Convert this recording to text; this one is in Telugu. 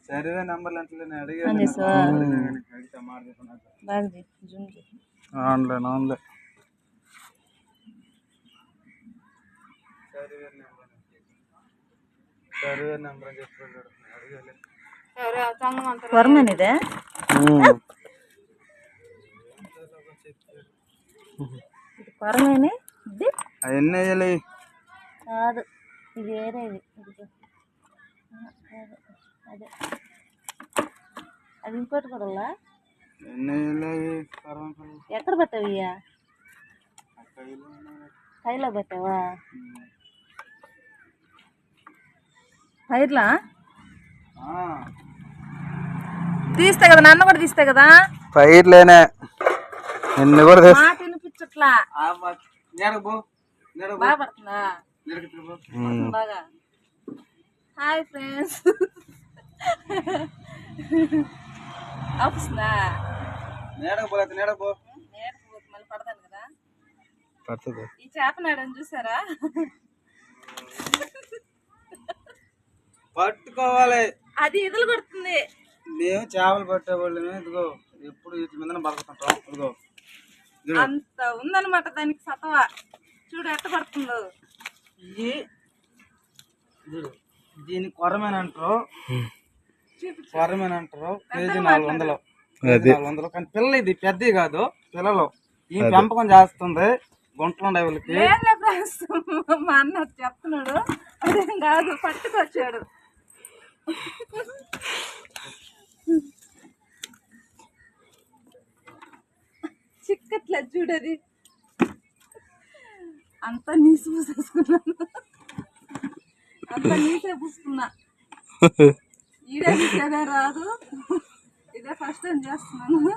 సర్వే నంబర్లు అంటే ఆన్లైన్ ఆన్లైన్ సర్వే నెంబర్ చెప్పాడు కొరమేనిదే కొరమేని ఇది అవన్నీ వేయాలి కాదు ఇది వేరేది అదే అది ఇంకోటి కూడా ఎక్కడ పెట్టావు ఇయ్యా కైలో పెట్టావా పైర్లా తీస్తా కదా నన్ను కూడా తీస్తా కదా పైర్లేనే నిన్ను కూడా మాట వినిపించట్లా బాగా పడుతుందా బాగా హాయ్ ఫ్రెండ్స్ ఆపుస్తుందా మళ్ళీ పడతాను కదా ఈ చేపనాడని చూసారా పట్టుకోవాలి అది ఎదులు కొడుతుంది మేము చేపలు పట్టేవాళ్ళు ఇదిగో ఎప్పుడు వీటి మీద బతుకుతుంటాం ఇదిగో అంత ఉందన్నమాట దానికి సతవా చూడు ఎట్ట పడుతుందో దీని కొరమేనంటారు కేజీ 400 కానీ పిల్ల ఇది పెద్దవి కాదు పిల్లలు ఈ పెంపకం చేస్తుంది గుంటలు ఉండే వాళ్ళకి మా అన్న చెప్తున్నాడు అదేం కాదు పట్టుకొచ్చాడు చిక్కట్లే చూడది అంతా నీసు పూసేసుకున్నాను అంతా నీసే పూసుకున్నా ఈడే నీసేదే రాదు ఇదే ఫస్ట్ టైం చేస్తున్నాను